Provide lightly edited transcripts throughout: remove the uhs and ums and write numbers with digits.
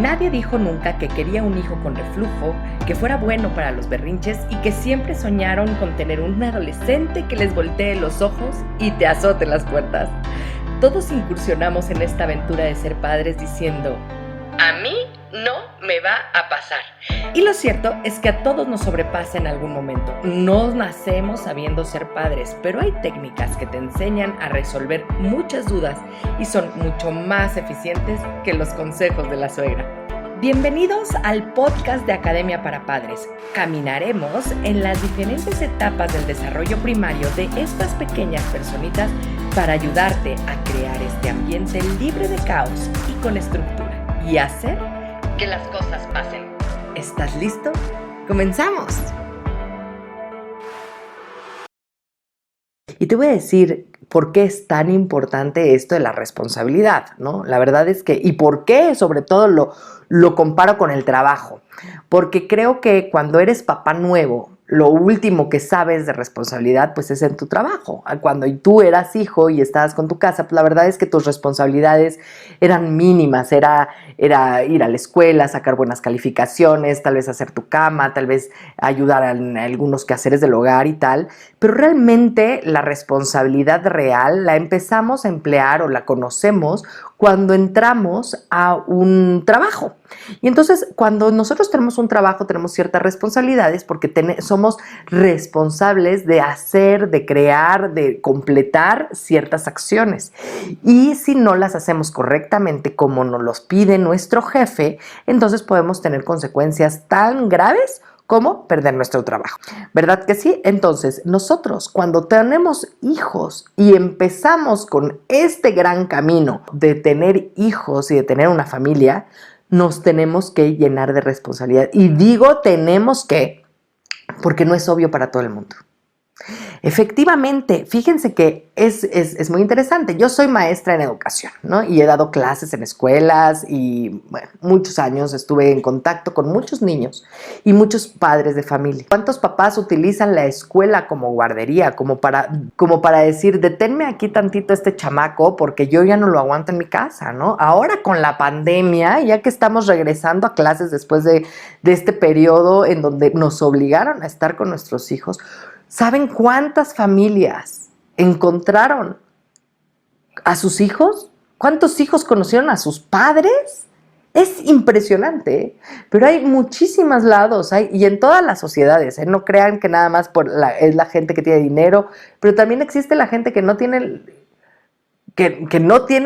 Nadie dijo nunca que quería un hijo con reflujo, que fuera bueno para los berrinches y que siempre soñaron con tener un adolescente que les voltee los ojos y te azote las puertas. Todos incursionamos en esta aventura de ser padres diciendo, a mí no me va a pasar. Y lo cierto es que a todos nos sobrepasa en algún momento. No nacemos sabiendo ser padres, pero hay técnicas que te enseñan a resolver muchas dudas y son mucho más eficientes que los consejos de la suegra. Bienvenidos al podcast de Academia para Padres. Caminaremos en las diferentes etapas del desarrollo primario de estas pequeñas personitas para ayudarte a crear este ambiente libre de caos y con estructura y hacer que las cosas pasen. ¿Estás listo? ¡Comenzamos! Y te voy a decir por qué es tan importante esto de la responsabilidad, ¿no? La verdad es que, y por qué sobre todo lo comparo con el trabajo. Porque creo que cuando eres papá nuevo, lo último que sabes de responsabilidad pues es en tu trabajo. Cuando tú eras hijo y estabas con tu casa, pues la verdad es que tus responsabilidades eran mínimas, era ir a la escuela, sacar buenas calificaciones, tal vez hacer tu cama, tal vez ayudar en algunos quehaceres del hogar y tal, pero realmente la responsabilidad real la empezamos a emplear o la conocemos cuando entramos a un trabajo. Y entonces, cuando nosotros tenemos un trabajo, tenemos ciertas responsabilidades porque somos responsables de hacer, de crear, de completar ciertas acciones. Y si no las hacemos correctamente como nos los pide nuestro jefe, entonces podemos tener consecuencias tan graves como perder nuestro trabajo. ¿Verdad que sí? Entonces, nosotros cuando tenemos hijos y empezamos con este gran camino de tener hijos y de tener una familia, nos tenemos que llenar de responsabilidad. Y digo tenemos que, porque no es obvio para todo el mundo. Efectivamente, fíjense que es muy interesante. Yo soy maestra en educación, ¿no? Y he dado clases en escuelas y, bueno, muchos años estuve en contacto con muchos niños y muchos padres de familia. ¿Cuántos papás utilizan la escuela como guardería, como para decir, deténme aquí tantito este chamaco porque yo ya no lo aguanto en mi casa, ¿no? Ahora con la pandemia, ya que estamos regresando a clases después de este periodo en donde nos obligaron a estar con nuestros hijos, ¿saben cuántas familias encontraron a sus hijos? ¿Cuántos hijos conocieron a sus padres? Es impresionante, ¿eh? Pero hay muchísimos lados, y en todas las sociedades, ¿eh? No crean que nada más es la gente que tiene dinero, pero también existe la gente que no tiene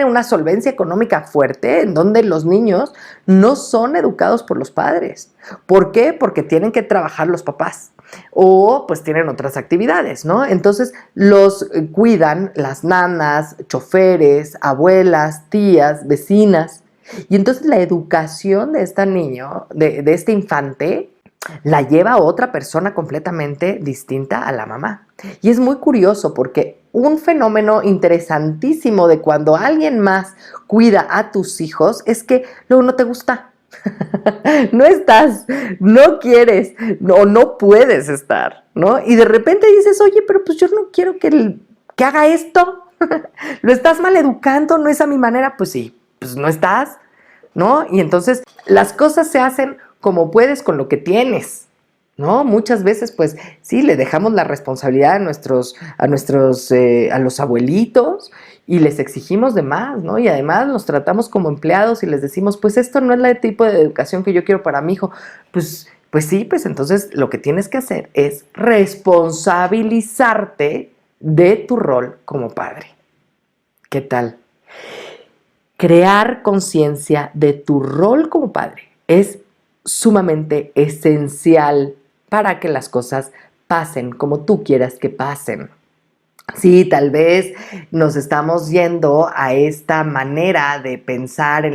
una solvencia económica fuerte, en donde los niños no son educados por los padres. ¿Por qué? Porque tienen que trabajar los papás o pues tienen otras actividades, ¿no? Entonces los cuidan las nanas, choferes, abuelas, tías, vecinas. Y entonces la educación de este niño, de este infante, la lleva otra persona completamente distinta a la mamá. Y es muy curioso porque un fenómeno interesantísimo de cuando alguien más cuida a tus hijos es que luego no te gusta. No estás, no quieres, no puedes estar, ¿no? Y de repente dices, oye, pero pues yo no quiero que haga esto. Lo estás maleducando, no es a mi manera. Pues sí, pues no estás, ¿no? Y entonces las cosas se hacen como puedes con lo que tienes, ¿no? Muchas veces, pues sí, le dejamos la responsabilidad a los abuelitos y les exigimos de más, ¿no? Y además los tratamos como empleados y les decimos, pues esto no es el tipo de educación que yo quiero para mi hijo. Pues sí, pues entonces lo que tienes que hacer es responsabilizarte de tu rol como padre. ¿Qué tal? Crear conciencia de tu rol como padre es sumamente esencial para que las cosas pasen como tú quieras que pasen. Sí, tal vez nos estamos yendo a esta manera de pensar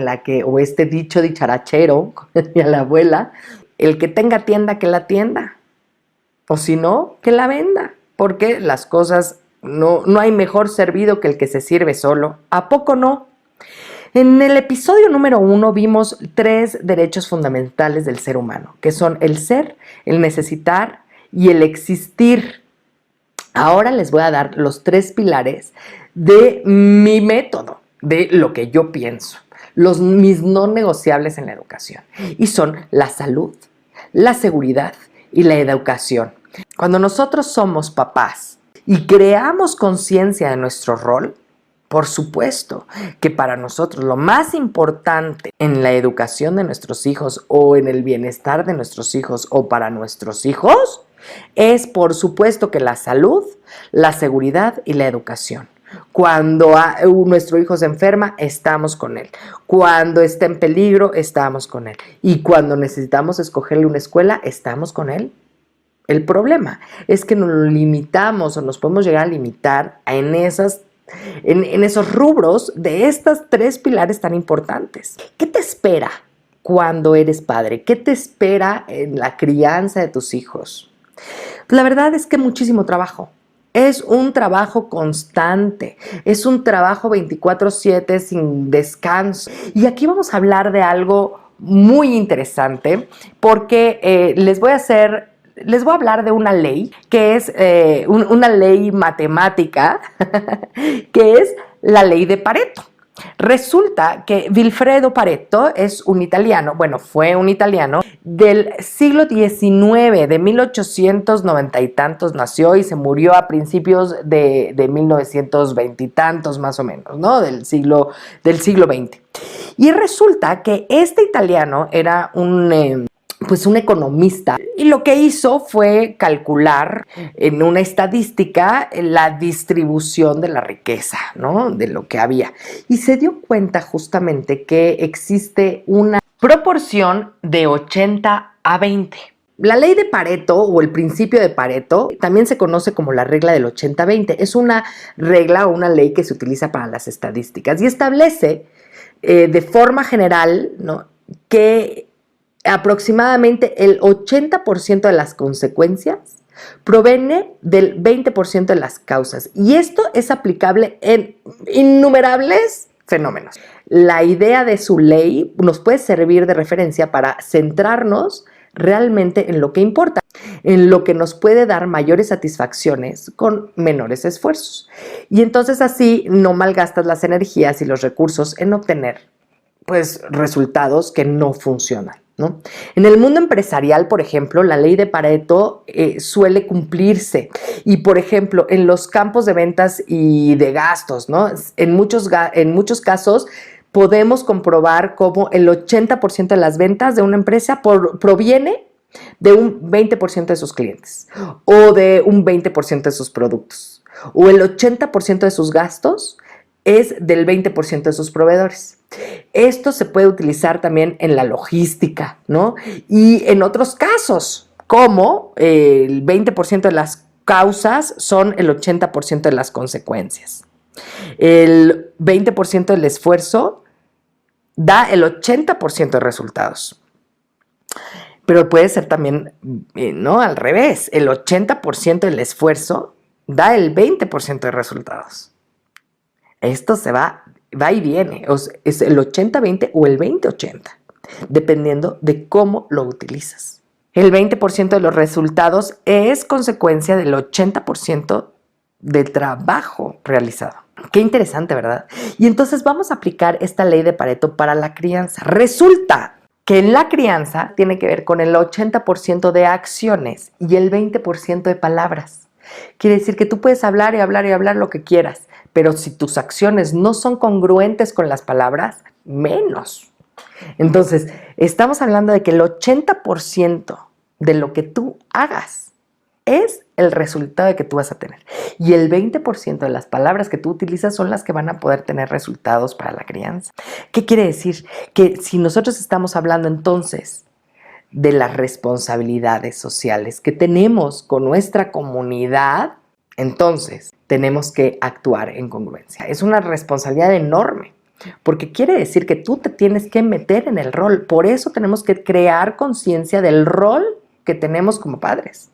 o este dicho dicharachero, como decía la abuela, el que tenga tienda, que la tienda, o si no, que la venda, porque las cosas, no hay mejor servido que el que se sirve solo. ¿A poco no? En el episodio número 1 vimos 3 derechos fundamentales del ser humano, que son el ser, el necesitar y el existir. Ahora les voy a dar los 3 pilares de mi método, de lo que yo pienso. mis no negociables en la educación. Y son la salud, la seguridad y la educación. Cuando nosotros somos papás y creamos conciencia de nuestro rol, por supuesto que para nosotros lo más importante en la educación de nuestros hijos o en el bienestar de nuestros hijos o para nuestros hijos es por supuesto que la salud, la seguridad y la educación. Cuando nuestro hijo se enferma, estamos con él. Cuando está en peligro, estamos con él. Y cuando necesitamos escogerle una escuela, estamos con él. El problema es que nos limitamos o nos podemos llegar a limitar en esos rubros de estas tres pilares tan importantes. ¿Qué te espera cuando eres padre? ¿Qué te espera en la crianza de tus hijos? Pues la verdad es que muchísimo trabajo. Es un trabajo constante, es un trabajo 24/7 sin descanso. Y aquí vamos a hablar de algo muy interesante porque les voy a hablar de una ley que es una ley matemática que es la ley de Pareto. Resulta que Vilfredo Pareto es un italiano, fue un italiano del siglo XIX, de 1890 y tantos nació y se murió a principios de 1920 y tantos más o menos, ¿no? Del siglo XX. Y resulta que este italiano era un economista, y lo que hizo fue calcular en una estadística la distribución de la riqueza, ¿no? De lo que había. Y se dio cuenta justamente que existe una proporción de 80/20. La ley de Pareto o el principio de Pareto también se conoce como la regla del 80/20. Es una regla o una ley que se utiliza para las estadísticas y establece de forma general, ¿no?, que aproximadamente el 80% de las consecuencias proviene del 20% de las causas. Y esto es aplicable en innumerables fenómenos. La idea de su ley nos puede servir de referencia para centrarnos realmente en lo que importa, en lo que nos puede dar mayores satisfacciones con menores esfuerzos. Y entonces así no malgastas las energías y los recursos en obtener resultados que no funcionan, ¿no? En el mundo empresarial, por ejemplo, la ley de Pareto suele cumplirse y, por ejemplo, en los campos de ventas y de gastos, ¿no? En muchos casos podemos comprobar cómo el 80% de las ventas de una empresa proviene de un 20% de sus clientes o de un 20% de sus productos, o el 80% de sus gastos es del 20% de sus proveedores. Esto se puede utilizar también en la logística, ¿no? Y en otros casos, como el 20% de las causas son el 80% de las consecuencias. El 20% del esfuerzo da el 80% de resultados. Pero puede ser también, ¿no?, al revés. El 80% del esfuerzo da el 20% de resultados. Esto se va y viene, es el 80/20 o el 20/80, dependiendo de cómo lo utilizas. El 20% de los resultados es consecuencia del 80% del trabajo realizado. Qué interesante, ¿verdad? Y entonces vamos a aplicar esta ley de Pareto para la crianza. Resulta que en la crianza tiene que ver con el 80% de acciones y el 20% de palabras. Quiere decir que tú puedes hablar y hablar y hablar lo que quieras, pero si tus acciones no son congruentes con las palabras, menos. Entonces, estamos hablando de que el 80% de lo que tú hagas es el resultado que tú vas a tener. Y el 20% de las palabras que tú utilizas son las que van a poder tener resultados para la crianza. ¿Qué quiere decir? Que si nosotros estamos hablando entonces de las responsabilidades sociales que tenemos con nuestra comunidad, entonces tenemos que actuar en congruencia. Es una responsabilidad enorme, porque quiere decir que tú te tienes que meter en el rol. Por eso tenemos que crear conciencia del rol que tenemos como padres,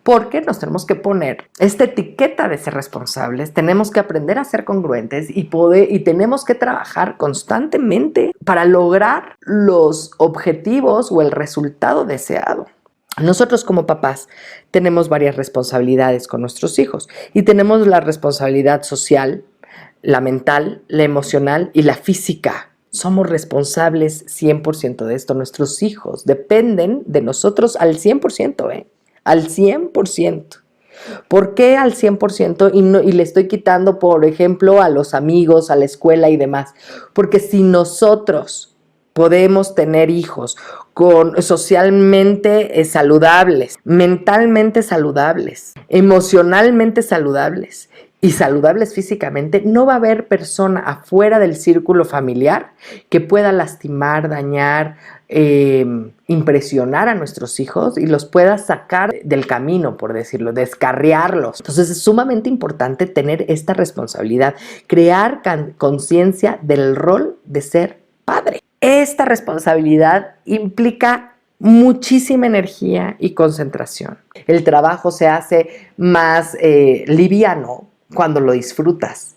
porque nos tenemos que poner esta etiqueta de ser responsables, tenemos que aprender a ser congruentes y tenemos que trabajar constantemente para lograr los objetivos o el resultado deseado. Nosotros como papás tenemos varias responsabilidades con nuestros hijos y tenemos la responsabilidad social, la mental, la emocional y la física somos responsables 100% de esto. Nuestros hijos dependen de nosotros al 100%, al 100%. ¿Por qué al 100%? Y le estoy quitando, por ejemplo, a los amigos, a la escuela y demás. Porque si nosotros podemos tener hijos socialmente saludables, mentalmente saludables, emocionalmente saludables y saludables físicamente, no va a haber persona afuera del círculo familiar que pueda lastimar, dañar, impresionar a nuestros hijos y los pueda sacar del camino, por decirlo, descarriarlos. Entonces es sumamente importante tener esta responsabilidad, crear conciencia del rol de ser padre. Esta responsabilidad implica muchísima energía y concentración. El trabajo se hace más liviano cuando lo disfrutas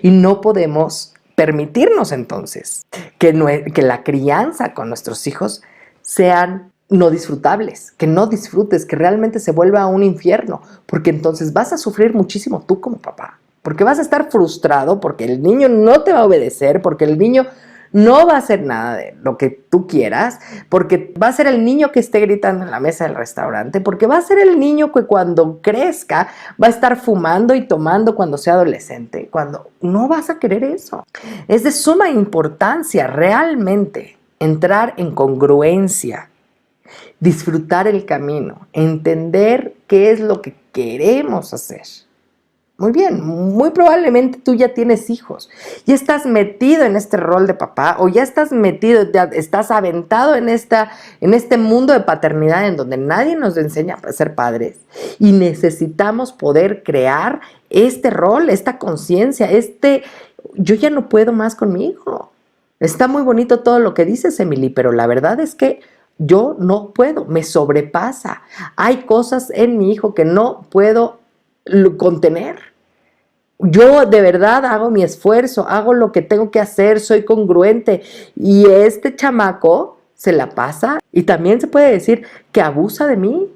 y no podemos permitirnos entonces que la crianza con nuestros hijos sean no disfrutables, que no disfrutes, que realmente se vuelva un infierno, porque entonces vas a sufrir muchísimo tú como papá, porque vas a estar frustrado, porque el niño no te va a obedecer, porque el niño no va a hacer nada de lo que tú quieras, porque va a ser el niño que esté gritando en la mesa del restaurante, porque va a ser el niño que cuando crezca va a estar fumando y tomando cuando sea adolescente, cuando no vas a querer eso. Es de suma importancia realmente entrar en congruencia, disfrutar el camino, entender qué es lo que queremos hacer. Muy bien, muy probablemente tú ya tienes hijos, ya estás metido en este rol de papá o ya estás metido, ya estás aventado en este mundo de paternidad en donde nadie nos enseña a ser padres y necesitamos poder crear este rol, esta conciencia, yo ya no puedo más con mi hijo. Está muy bonito todo lo que dices, Emily, pero la verdad es que yo no puedo, me sobrepasa. Hay cosas en mi hijo que no puedo contener. Yo de verdad hago mi esfuerzo, hago lo que tengo que hacer, soy congruente y este chamaco se la pasa y también se puede decir que abusa de mí.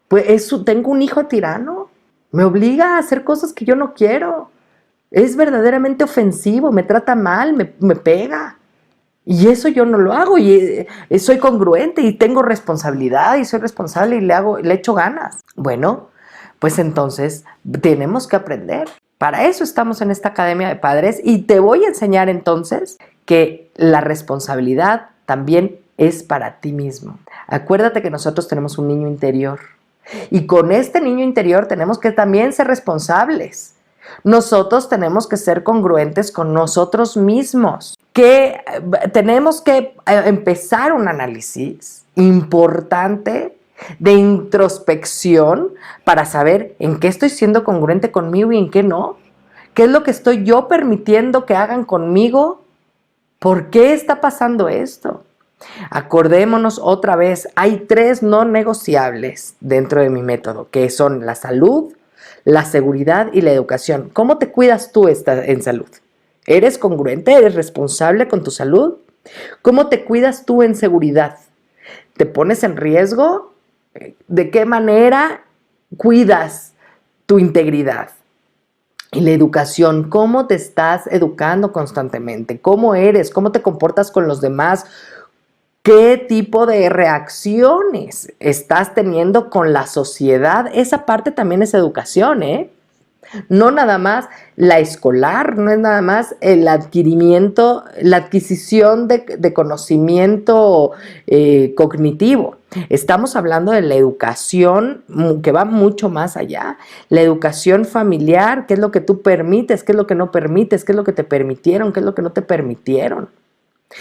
Pues tengo un hijo tirano, me obliga a hacer cosas que yo no quiero, es verdaderamente ofensivo, me trata mal, me pega. Y eso yo no lo hago y soy congruente y tengo responsabilidad y soy responsable y le echo ganas. Bueno, pues entonces tenemos que aprender. Para eso estamos en esta Academia de Padres y te voy a enseñar entonces que la responsabilidad también es para ti mismo. Acuérdate que nosotros tenemos un niño interior y con este niño interior tenemos que también ser responsables. Nosotros tenemos que ser congruentes con nosotros mismos, que tenemos que empezar un análisis importante de introspección para saber en qué estoy siendo congruente conmigo y en qué no. ¿Qué es lo que estoy yo permitiendo que hagan conmigo? ¿Por qué está pasando esto? Acordémonos otra vez, hay 3 no negociables dentro de mi método, que son la salud, la seguridad y la educación. ¿Cómo te cuidas tú en salud? ¿Eres congruente? ¿Eres responsable con tu salud? ¿Cómo te cuidas tú en seguridad? ¿Te pones en riesgo? ¿De qué manera cuidas tu integridad? Y la educación, ¿cómo te estás educando constantemente? ¿Cómo eres? ¿Cómo te comportas con los demás? ¿Qué tipo de reacciones estás teniendo con la sociedad? Esa parte también es educación, ¿eh? No nada más la escolar, no es nada más el adquirimiento, la adquisición de conocimiento cognitivo. Estamos hablando de la educación que va mucho más allá. La educación familiar, qué es lo que tú permites, qué es lo que no permites, qué es lo que te permitieron, qué es lo que no te permitieron.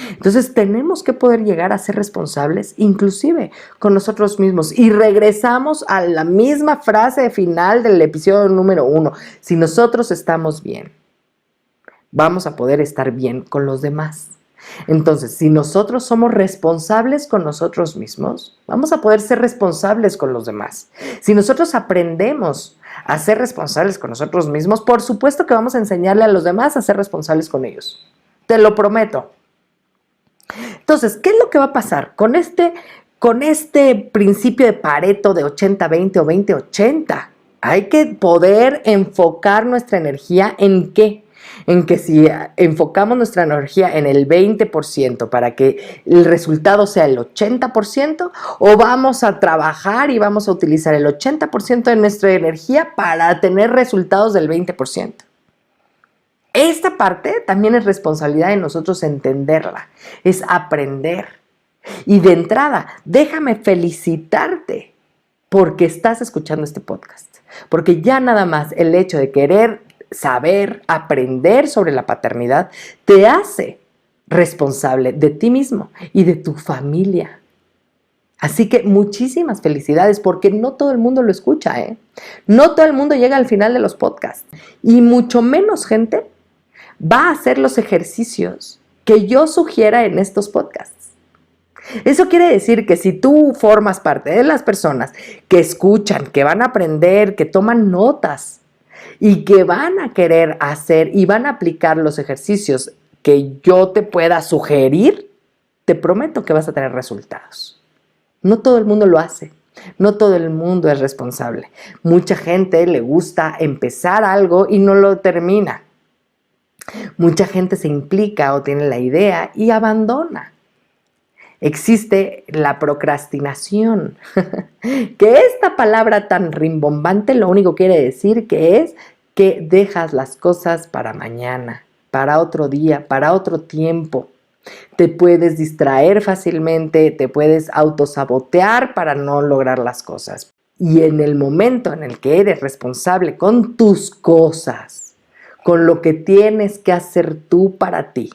Entonces tenemos que poder llegar a ser responsables inclusive con nosotros mismos y regresamos a la misma frase final del episodio número 1. Si nosotros estamos bien, vamos a poder estar bien con los demás. Entonces, si nosotros somos responsables con nosotros mismos, vamos a poder ser responsables con los demás. Si nosotros aprendemos a ser responsables con nosotros mismos, por supuesto que vamos a enseñarle a los demás a ser responsables con ellos. Te lo prometo. Entonces, ¿qué es lo que va a pasar con este principio de Pareto de 80-20 o 20-80? Hay que poder enfocar nuestra energía ¿en qué? en que si enfocamos nuestra energía en el 20% para que el resultado sea el 80%, o vamos a trabajar y vamos a utilizar el 80% de nuestra energía para tener resultados del 20%. Esta parte también es responsabilidad de nosotros entenderla, es aprender. Y de entrada, déjame felicitarte porque estás escuchando este podcast, porque ya nada más el hecho de querer saber, aprender sobre la paternidad, te hace responsable de ti mismo y de tu familia. Así que muchísimas felicidades, porque no todo el mundo lo escucha, ¿eh? No todo el mundo llega al final de los podcasts, y mucho menos gente va a hacer los ejercicios que yo sugiera en estos podcasts. Eso quiere decir que si tú formas parte de las personas que escuchan, que van a aprender, que toman notas y que van a querer hacer y van a aplicar los ejercicios que yo te pueda sugerir, te prometo que vas a tener resultados. No todo el mundo lo hace. No todo el mundo es responsable. Mucha gente le gusta empezar algo y no lo termina. Mucha gente se implica o tiene la idea y abandona. Existe la procrastinación, que esta palabra tan rimbombante lo único que quiere decir que es que dejas las cosas para mañana, para otro día, para otro tiempo. Te puedes distraer fácilmente, te puedes autosabotear para no lograr las cosas. Y en el momento en el que eres responsable con tus cosas, con lo que tienes que hacer tú para ti,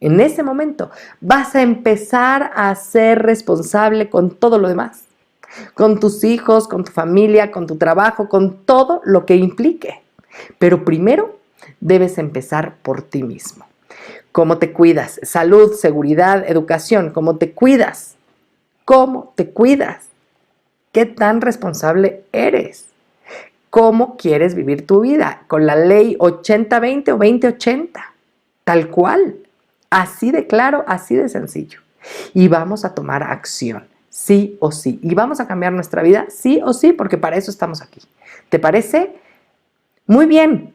en ese momento vas a empezar a ser responsable con todo lo demás, con tus hijos, con tu familia, con tu trabajo, con todo lo que implique. Pero primero debes empezar por ti mismo. ¿Cómo te cuidas? Salud, seguridad, educación. ¿Cómo te cuidas? ¿Cómo te cuidas? ¿Qué tan responsable eres? ¿Cómo quieres vivir tu vida? ¿Con la ley 80-20 o 20-80? Tal cual. Así de claro, así de sencillo. Y vamos a tomar acción, sí o sí. Y vamos a cambiar nuestra vida, sí o sí, porque para eso estamos aquí. ¿Te parece? Muy bien.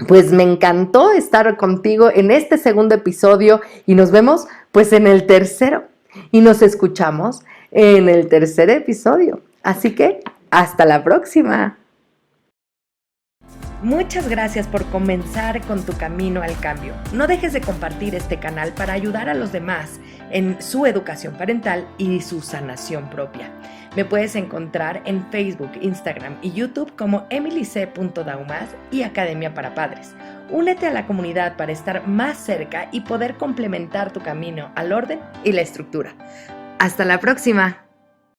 Pues me encantó estar contigo en este segundo episodio y nos vemos pues en el tercero. Y nos escuchamos en el tercer episodio. Así que hasta la próxima. Muchas gracias por comenzar con tu camino al cambio. No dejes de compartir este canal para ayudar a los demás en su educación parental y su sanación propia. Me puedes encontrar en Facebook, Instagram y YouTube como emilyc.daumas y Academia para Padres. Únete a la comunidad para estar más cerca y poder complementar tu camino al orden y la estructura. ¡Hasta la próxima!